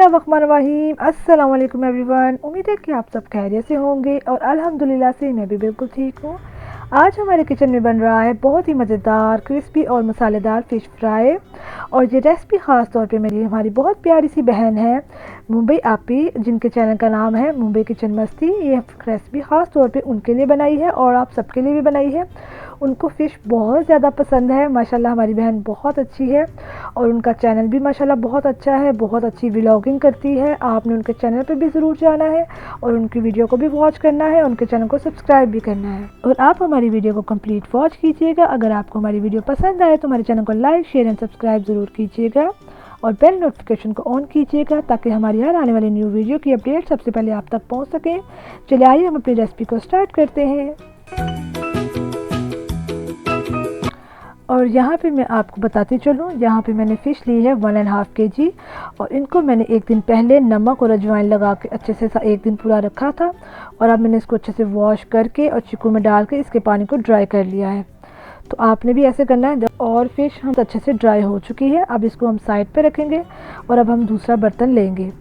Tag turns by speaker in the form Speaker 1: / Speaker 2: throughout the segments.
Speaker 1: बिस्मिल्लाहिर्रहमानिर्रहीम। अस्सलाम वालेकुम एवरीवन। उम्मीद है कि आप सब खैरियत से होंगे और अल्हम्दुलिल्लाह से मैं भी बिल्कुल ठीक हूँ। आज हमारे किचन में बन रहा है बहुत ही मज़ेदार क्रिस्पी और मसालेदार फ़िश फ्राई। और ये रेसिपी ख़ास तौर पे मेरी हमारी बहुत प्यारी सी बहन है मुंबई आपी, जिनके चैनल का नाम है मुंबई किचन मस्ती। ये रेसिपी ख़ास तौर पे उनके लिए बनाई है और आप सबके लिए भी बनाई है। उनको फ़िश बहुत ज़्यादा पसंद है। माशाल्लाह हमारी बहन बहुत अच्छी है और उनका चैनल भी माशाल्लाह बहुत अच्छा है, बहुत अच्छी व्लॉगिंग करती है। आपने उनके चैनल पे भी ज़रूर जाना है और उनकी वीडियो को भी वॉच करना है, उनके चैनल को सब्सक्राइब भी करना है। और आप हमारी वीडियो को कंप्लीट वॉच कीजिएगा। अगर आपको हमारी वीडियो पसंद आए तो हमारे चैनल को लाइक शेयर एंड सब्सक्राइब ज़रूर कीजिएगा और बेल नोटिफिकेशन को ऑन कीजिएगा ताकि हमारी हर आने वाली न्यू वीडियो की अपडेट सबसे पहले आप तक पहुँच सकें। चलिए आइए हम अपनी रेसिपी को स्टार्ट करते हैं। और यहाँ पे मैं आपको बताती चलूँ, यहाँ पे मैंने फ़िश ली है 1.5 kg और इनको मैंने एक दिन पहले नमक और अजवाइन लगा के अच्छे से एक दिन पूरा रखा था। और अब मैंने इसको अच्छे से वॉश करके और चिकू में डाल के इसके पानी को ड्राई कर लिया है। तो आपने भी ऐसे करना है। और फ़िश हम अच्छे से ड्राई हो चुकी है। अब इसको हम साइड पर रखेंगे और अब हम दूसरा बर्तन लेंगे।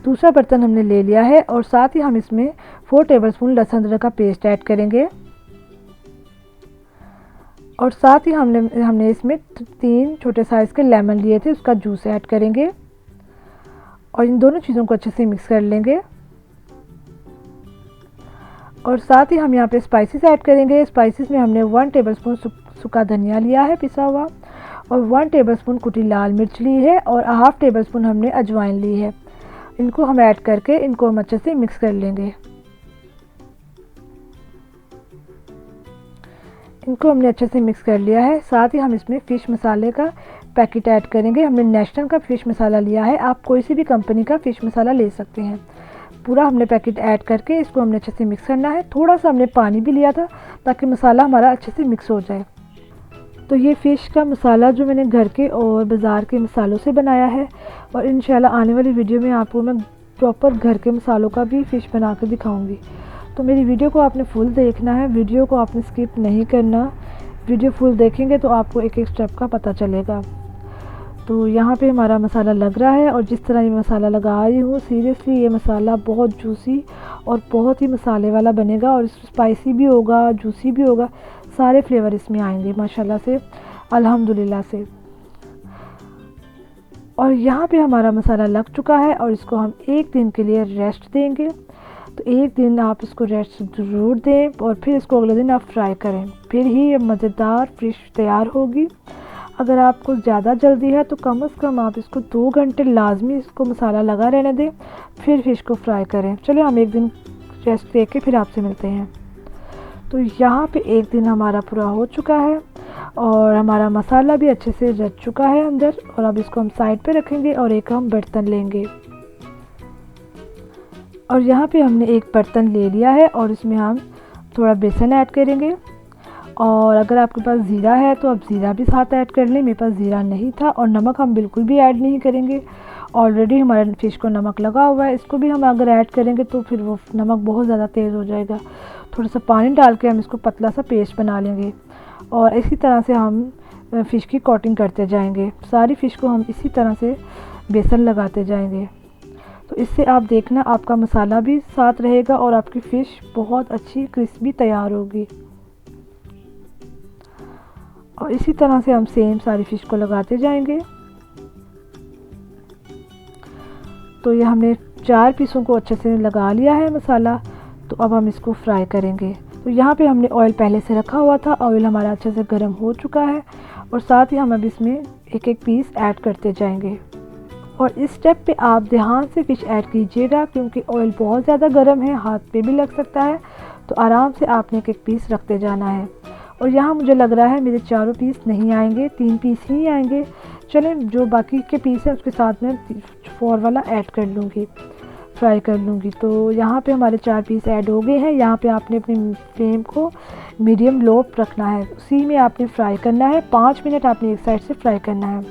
Speaker 1: दूसरा बर्तन हमने ले लिया है और साथ ही हम इसमें 4 टेबलस्पून लहसुन अदरक का पेस्ट ऐड करेंगे। और साथ ही हमने इसमें 3 छोटे साइज़ के लेमन लिए थे, उसका जूस ऐड करेंगे और इन दोनों चीज़ों को अच्छे से मिक्स कर लेंगे। और साथ ही हम यहाँ पे स्पाइसेस ऐड करेंगे। स्पाइसेस में हमने 1 टेबलस्पून सूखा धनिया लिया है पिसा हुआ और 1 टेबलस्पून कुटी लाल मिर्च ली है और ½ टेबलस्पून हमने अजवाइन ली है। इनको हम ऐड करके इनको हम अच्छे से मिक्स कर लेंगे। इनको हमने अच्छे से मिक्स कर लिया है। साथ ही हम इसमें फ़िश मसाले का पैकेट ऐड करेंगे। हमने नेशनल का फ़िश मसाला लिया है, आप कोई सी भी कंपनी का फ़िश मसाला ले सकते हैं। पूरा हमने पैकेट ऐड करके इसको हमने अच्छे से मिक्स करना है। थोड़ा सा हमने पानी भी लिया था ताकि मसाला हमारा अच्छे से मिक्स हो जाए। तो ये फ़िश का मसाला जो मैंने घर के और बाज़ार के मसालों से बनाया है और इंशाल्लाह आने वाली वीडियो में आपको मैं प्रॉपर घर के मसालों का भी फ़िश बना कर दिखाऊँगी। तो मेरी वीडियो को आपने फुल देखना है, वीडियो को आपने स्किप नहीं करना। वीडियो फुल देखेंगे तो आपको एक एक स्टेप का पता चलेगा। तो यहाँ पे हमारा मसाला लग रहा है और जिस तरह ये मसाला लगा रही हूँ, सीरियसली ये मसाला बहुत जूसी और बहुत ही मसाले वाला बनेगा और स्पाइसी भी होगा, जूसी भी होगा, सारे फ्लेवर इसमें आएंगे माशाल्लाह से, अल्हम्दुलिल्लाह से। और यहाँ पे हमारा मसाला लग चुका है और इसको हम एक दिन के लिए रेस्ट देंगे। तो एक दिन आप इसको रेस्ट ज़रूर दें और फिर इसको अगले दिन आप फ्राई करें, फिर ही ये मज़ेदार फ़िश तैयार होगी। अगर आपको ज़्यादा जल्दी है तो कम से कम आप इसको 2 घंटे लाजमी इसको मसाला लगा रहने दें, फिर फ़िश को फ्राई करें। चलिए हम एक दिन रेस्ट दे के फिर आपसे मिलते हैं। तो यहाँ पे एक दिन हमारा पूरा हो चुका है और हमारा मसाला भी अच्छे से रच चुका है अंदर। और अब इसको हम साइड पे रखेंगे और एक हम बर्तन लेंगे। और यहाँ पे हमने एक बर्तन ले लिया है और इसमें हम थोड़ा बेसन ऐड करेंगे। और अगर आपके पास ज़ीरा है तो आप ज़ीरा भी साथ ऐड कर लें। मेरे पास ज़ीरा नहीं था। और नमक हम बिल्कुल भी ऐड नहीं करेंगे, ऑलरेडी हमारे फ़िश को नमक लगा हुआ है। इसको भी हम अगर ऐड करेंगे तो फिर वो नमक बहुत ज़्यादा तेज़ हो जाएगा। थोड़ा सा पानी डाल के हम इसको पतला सा पेस्ट बना लेंगे और इसी तरह से हम फ़िश की कोटिंग करते जाएंगे। सारी फ़िश को हम इसी तरह से बेसन लगाते जाएंगे। तो इससे आप देखना आपका मसाला भी साथ रहेगा और आपकी फ़िश बहुत अच्छी क्रिस्पी तैयार होगी। और इसी तरह से हम सेम सारी फ़िश को लगाते जाएंगे। तो ये हमने 4 पीसों को अच्छे से लगा लिया है मसाला। तो अब हम इसको फ्राई करेंगे। तो यहाँ पे हमने ऑयल पहले से रखा हुआ था, ऑयल हमारा अच्छे से गर्म हो चुका है और साथ ही हम अब इसमें एक एक पीस ऐड करते जाएंगे। और इस स्टेप पे आप ध्यान से फ़िश ऐड कीजिएगा क्योंकि ऑयल बहुत ज़्यादा गर्म है, हाथ पे भी लग सकता है। तो आराम से आपने एक एक पीस रखते जाना है। और यहाँ मुझे लग रहा है मेरे 4 पीस नहीं आएंगे, 3 पीस ही आएंगे। चलें, जो बाकी के पीस हैं उसके साथ में 4 वाला ऐड कर लूँगी, फ्राई कर लूँगी। तो यहाँ पे हमारे 4 पीस ऐड हो गए हैं। यहाँ पे आपने अपनी फ्लेम को मीडियम लो रखना है, उसी में आपने फ्राई करना है। 5 मिनट आपने एक साइड से फ्राई करना है।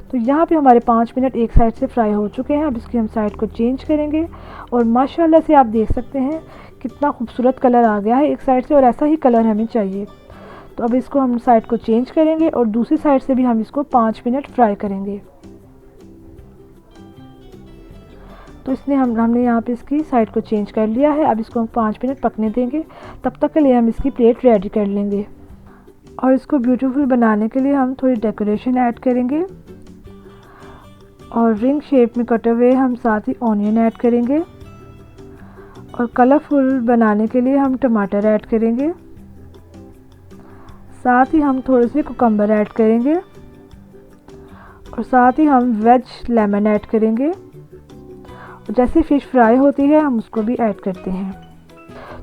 Speaker 1: तो यहाँ पे हमारे 5 मिनट एक साइड से फ्राई हो चुके हैं। अब इसकी हम साइड को चेंज करेंगे और माशाल्लाह से आप देख सकते हैं कितना खूबसूरत कलर आ गया है एक साइड से और ऐसा ही कलर हमें चाहिए। तो अब इसको हम साइड को चेंज करेंगे और दूसरी साइड से भी हम इसको 5 मिनट फ्राई करेंगे। तो हमने यहाँ पे इसकी साइड को चेंज कर लिया है। अब इसको हम 5 मिनट पकने देंगे, तब तक के लिए हम इसकी प्लेट रेडी कर लेंगे। और इसको ब्यूटीफुल बनाने के लिए हम थोड़ी डेकोरेशन ऐड करेंगे और रिंग शेप में कटे हुए हम साथ ही ऑनियन ऐड करेंगे और कलरफुल बनाने के लिए हम टमाटर ऐड करेंगे। साथ ही हम थोड़े से कुकम्बर ऐड करेंगे और साथ ही हम वेज लेमन ऐड करेंगे। जैसे फ़िश फ्राई होती है हम उसको भी ऐड करते हैं।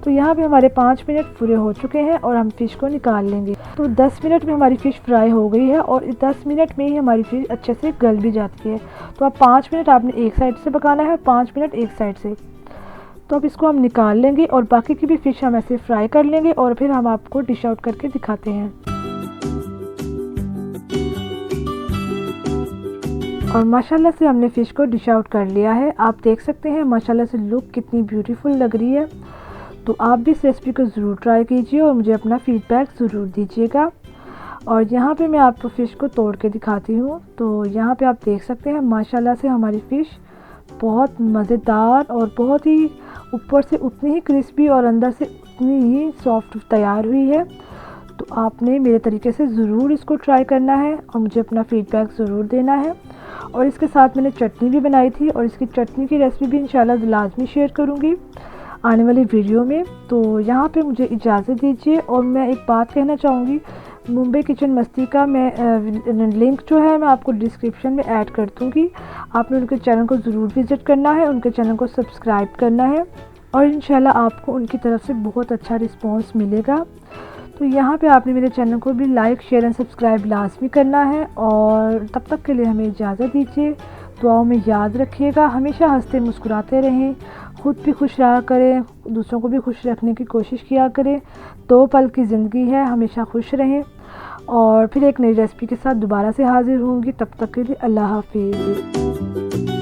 Speaker 1: तो यहाँ पे हमारे 5 मिनट पूरे हो चुके हैं और हम फ़िश को निकाल लेंगे। तो 10 मिनट में हमारी फ़िश फ्राई हो गई है और इस 10 मिनट में ही हमारी फ़िश अच्छे से गल भी जाती है। तो अब 5 मिनट आपने एक साइड से पकाना है, 5 मिनट एक साइड से। तो अब इसको हम निकाल लेंगे और बाकी की भी फ़िश हम ऐसे फ्राई कर लेंगे और फिर हम आपको डिश आउट करके दिखाते हैं। और माशाल्लाह से हमने फ़िश को डिश आउट कर लिया है। आप देख सकते हैं माशाल्लाह से लुक कितनी ब्यूटीफुल लग रही है। तो आप भी इस रेसिपी को ज़रूर ट्राई कीजिए और मुझे अपना फ़ीडबैक ज़रूर दीजिएगा। और यहाँ पे मैं आपको फ़िश को तोड़ के दिखाती हूँ। तो यहाँ पे आप देख सकते हैं माशाल्लाह से हमारी फ़िश बहुत मज़ेदार और बहुत ही ऊपर से उतनी ही क्रिस्पी और अंदर से उतनी ही सॉफ्ट तैयार हुई है। तो आपने मेरे तरीके से ज़रूर इसको ट्राई करना है और मुझे अपना फ़ीडबैक ज़रूर देना है। और इसके साथ मैंने चटनी भी बनाई थी और इसकी चटनी की रेसिपी भी इंशाल्लाह लाजमी शेयर करूँगी आने वाली वीडियो में। तो यहाँ पे मुझे इजाज़त दीजिए। और मैं एक बात कहना चाहूँगी, मुंबई किचन मस्ती का मैं लिंक जो है मैं आपको डिस्क्रिप्शन में ऐड कर दूँगी। आपने उनके चैनल को ज़रूर विज़िट करना है, उनके चैनल को सब्सक्राइब करना है और इंशाल्लाह आपको उनकी तरफ से बहुत अच्छा रिस्पॉन्स मिलेगा। तो यहाँ पे आपने मेरे चैनल को भी लाइक शेयर एंड सब्सक्राइब लाजमी करना है। और तब तक के लिए हमें इजाज़त दीजिए। दुआओं में याद रखिएगा, हमेशा हंसते मुस्कुराते रहें, ख़ुद भी खुश रहा करें, दूसरों को भी खुश रखने की कोशिश किया करें। 2 पल की ज़िंदगी है, हमेशा खुश रहें। और फिर एक नई रेसिपी के साथ दोबारा से हाज़िर होंगी। तब तक के लिए अल्लाह हाफिज़।